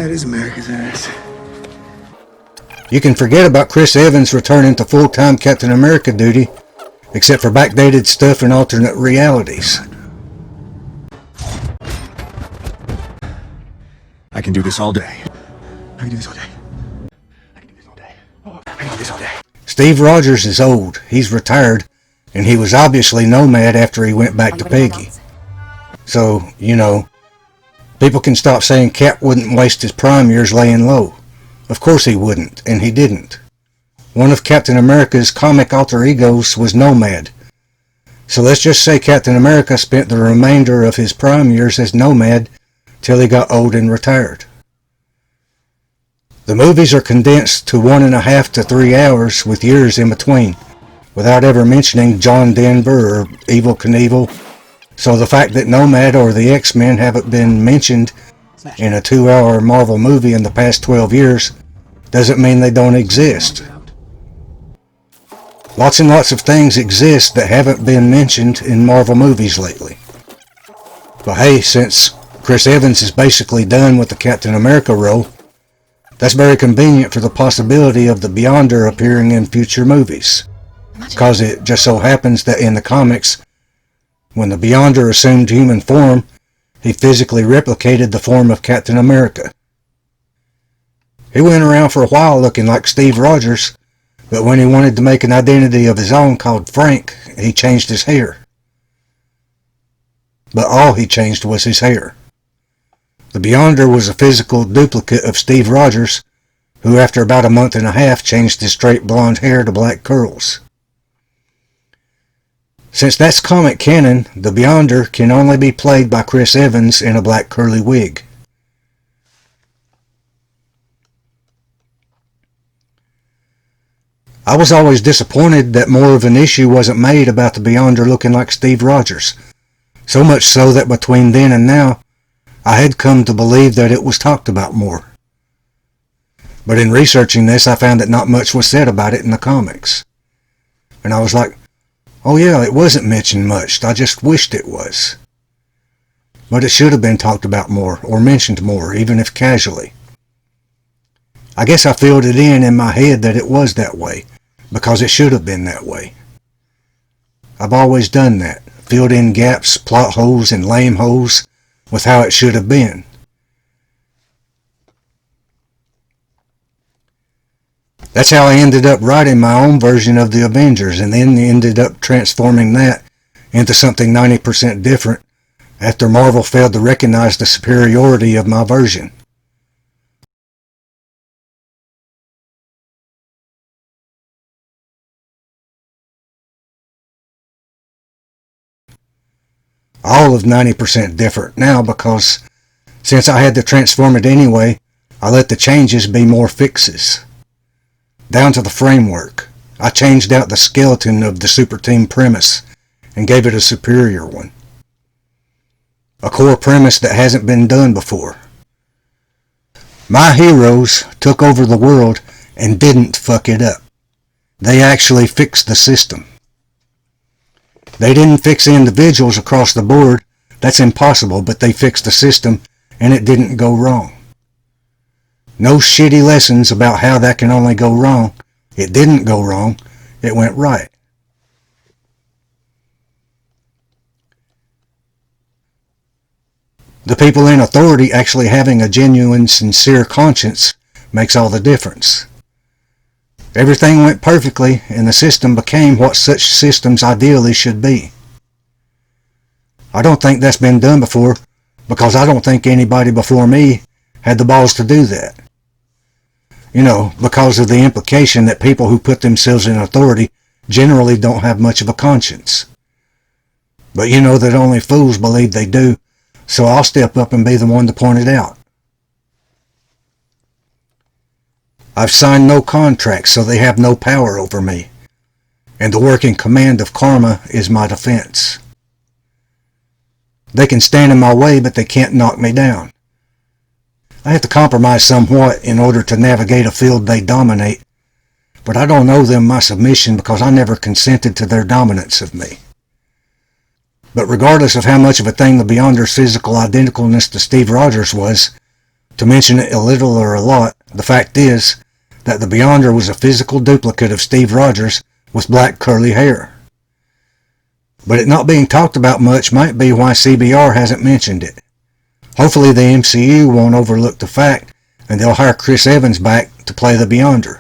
That is America's ass. You can forget about Chris Evans returning to full-time Captain America duty, except for backdated stuff and alternate realities. I can do this all day. I can do this all day. I can do this all day. I can do this all day. Steve Rogers is old. He's retired, and he was obviously nomad after he went back to Peggy. So, you know, people can stop saying Cap wouldn't waste his prime years laying low. Of course he wouldn't, and he didn't. One of Captain America's comic alter egos was Nomad. So let's just say Captain America spent the remainder of his prime years as Nomad till he got old and retired. The movies are condensed to 1.5 to 3 hours with years in between, without ever mentioning John Denver or Evel Knievel. So the fact that Nomad or the X-Men haven't been mentioned in a 2-hour Marvel movie in the past 12 years doesn't mean they don't exist. Lots and lots of things exist that haven't been mentioned in Marvel movies lately. But hey, since Chris Evans is basically done with the Captain America role, that's very convenient for the possibility of the Beyonder appearing in future movies. Because it just so happens that in the comics, when the Beyonder assumed human form, he physically replicated the form of Captain America. He went around for a while looking like Steve Rogers, but when he wanted to make an identity of his own called Frank, he changed his hair. But all he changed was his hair. The Beyonder was a physical duplicate of Steve Rogers, who after about 1.5 months changed his straight blonde hair to black curls. Since that's comic canon, the Beyonder can only be played by Chris Evans in a black curly wig. I was always disappointed that more of an issue wasn't made about the Beyonder looking like Steve Rogers, so much so that between then and now, I had come to believe that it was talked about more. But in researching this, I found that not much was said about it in the comics. And I was like, oh yeah, it wasn't mentioned much, I just wished it was. But it should have been talked about more, or mentioned more, even if casually. I guess I filled it in my head that it was that way, because it should have been that way. I've always done that, filled in gaps, plot holes, and lame holes with how it should have been. That's how I ended up writing my own version of the Avengers, and then ended up transforming that into something 90% different after Marvel failed to recognize the superiority of my version. All of 90% different now because since I had to transform it anyway, I let the changes be more fixes. Down to the framework, I changed out the skeleton of the super team premise and gave it a superior one. A core premise that hasn't been done before. My heroes took over the world and didn't fuck it up. They actually fixed the system. They didn't fix individuals across the board, that's impossible, but they fixed the system and it didn't go wrong. No shitty lessons about how that can only go wrong. It didn't go wrong, it went right. The people in authority actually having a genuine, sincere conscience makes all the difference. Everything went perfectly, and the system became what such systems ideally should be. I don't think that's been done before, because I don't think anybody before me had the balls to do that. You know, because of the implication that people who put themselves in authority generally don't have much of a conscience. But you know that only fools believe they do, so I'll step up and be the one to point it out. I've signed no contracts, so they have no power over me, and the working command of karma is my defense. They can stand in my way, but they can't knock me down. I have to compromise somewhat in order to navigate a field they dominate, but I don't owe them my submission because I never consented to their dominance of me. But regardless of how much of a thing the Beyonder's physical identicalness to Steve Rogers was, To mention it a little or a lot, the fact is that the Beyonder was a physical duplicate of Steve Rogers with black curly hair. But it not being talked about much might be why CBR hasn't mentioned it. Hopefully the MCU won't overlook the fact and they'll hire Chris Evans back to play the Beyonder.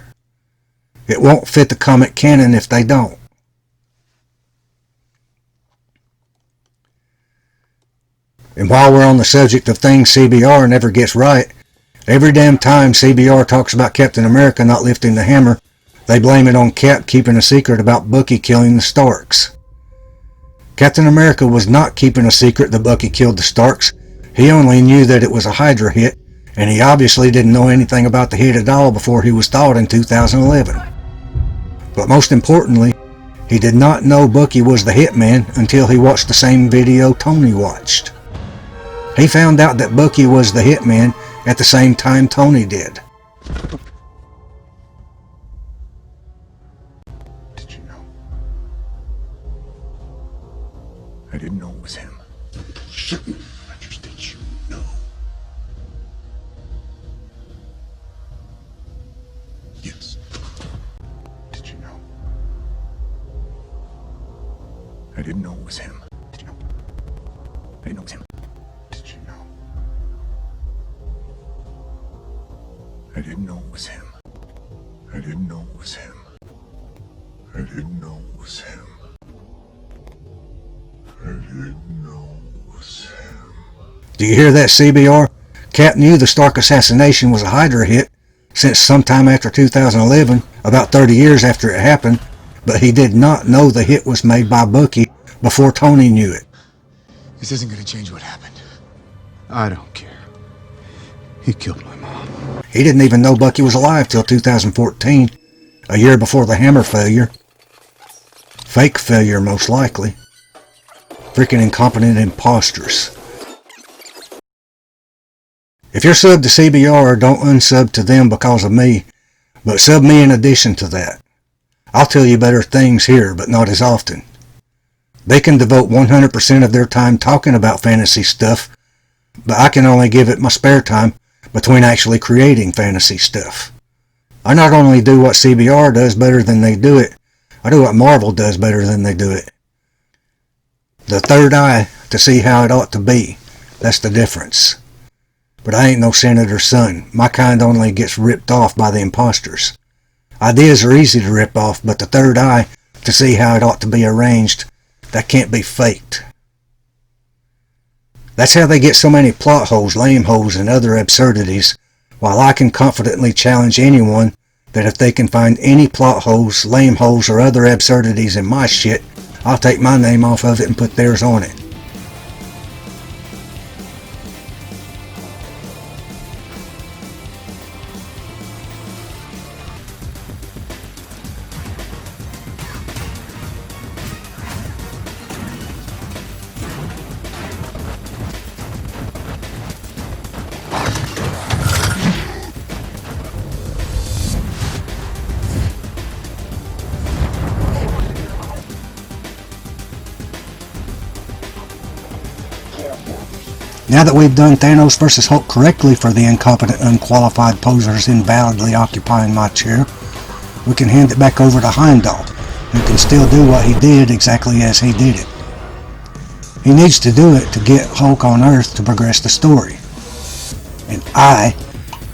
It won't fit the comic canon if they don't. And while we're on the subject of things CBR never gets right, every damn time CBR talks about Captain America not lifting the hammer, they blame it on Cap keeping a secret about Bucky killing the Starks. Captain America was not keeping a secret that Bucky killed the Starks. He only knew that it was a Hydra hit, and he obviously didn't know anything about the hit at all before he was thawed in 2011. But most importantly, he did not know Bucky was the hitman until he watched the same video Tony watched. He found out that Bucky was the hitman at the same time Tony did. Did you know? I didn't know it was him. Shouldn't. I just did you know? Yes. Did you know? I didn't know it was him. Did you know? I didn't know it was him. Did you know? I didn't know it was him. I didn't know it was him. I didn't know it was him. I didn't know it was him. Do you hear that, CBR? Cap knew the Stark assassination was a Hydra hit since sometime after 2011, about 30 years after it happened, but he did not know the hit was made by Bucky before Tony knew it. This isn't going to change what happened. I don't care. He killed my mom. He didn't even know Bucky was alive till 2014, a year before the hammer failure. Fake failure, most likely. Freaking incompetent imposters. If you're subbed to CBR, don't unsub to them because of me, but sub me in addition to that. I'll tell you better things here, but not as often. They can devote 100% of their time talking about fantasy stuff, but I can only give it my spare time between actually creating fantasy stuff. I not only do what CBR does better than they do it, I do what Marvel does better than they do it. The third eye to see how it ought to be. That's the difference. But I ain't no senator's son. My kind only gets ripped off by the imposters. Ideas are easy to rip off, but the third eye to see how it ought to be arranged, that can't be faked. That's how they get so many plot holes, lame holes, and other absurdities, while I can confidently challenge anyone that if they can find any plot holes, lame holes, or other absurdities in my shit, I'll take my name off of it and put theirs on it. Now that we've done Thanos vs. Hulk correctly for the incompetent, unqualified posers invalidly occupying my chair, we can hand it back over to Heimdall, who can still do what he did exactly as he did it. He needs to do it to get Hulk on Earth to progress the story. And I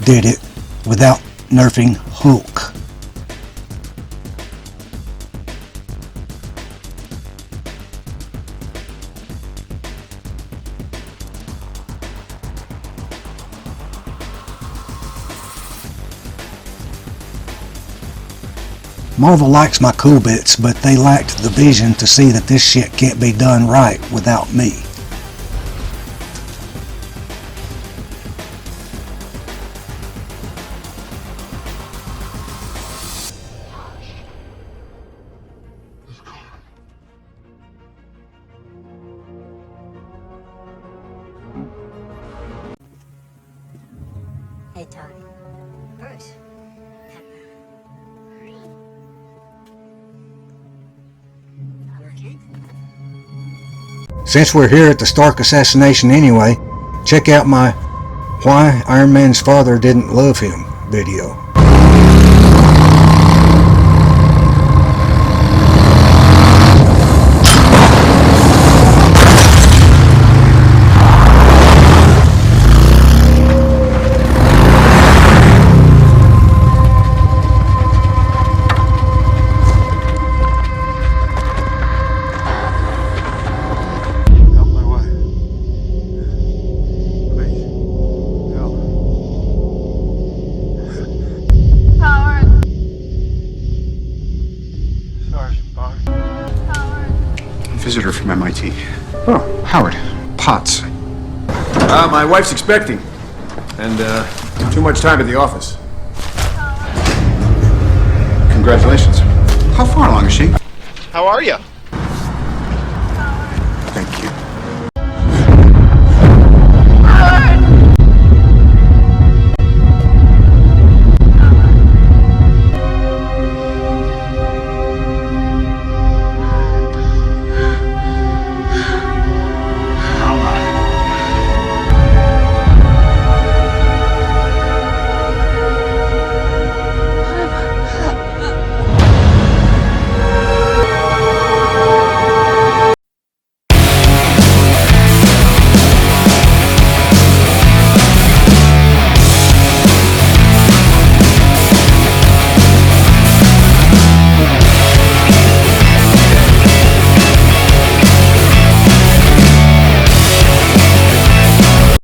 did it without nerfing Hulk. Marvel likes my cool bits, but they lacked the vision to see that this shit can't be done right without me. Hey, Tony. Bruce. Since we're here at the Stark assassination anyway, check out my Why Iron Man's father didn't love him video. Help my wife. Please. Help. Howard. Sergeant Bond. Howard. Visitor from MIT. Oh, Howard. Potts. My wife's expecting, and too much time at the office. Congratulations. How far along is she? How are you?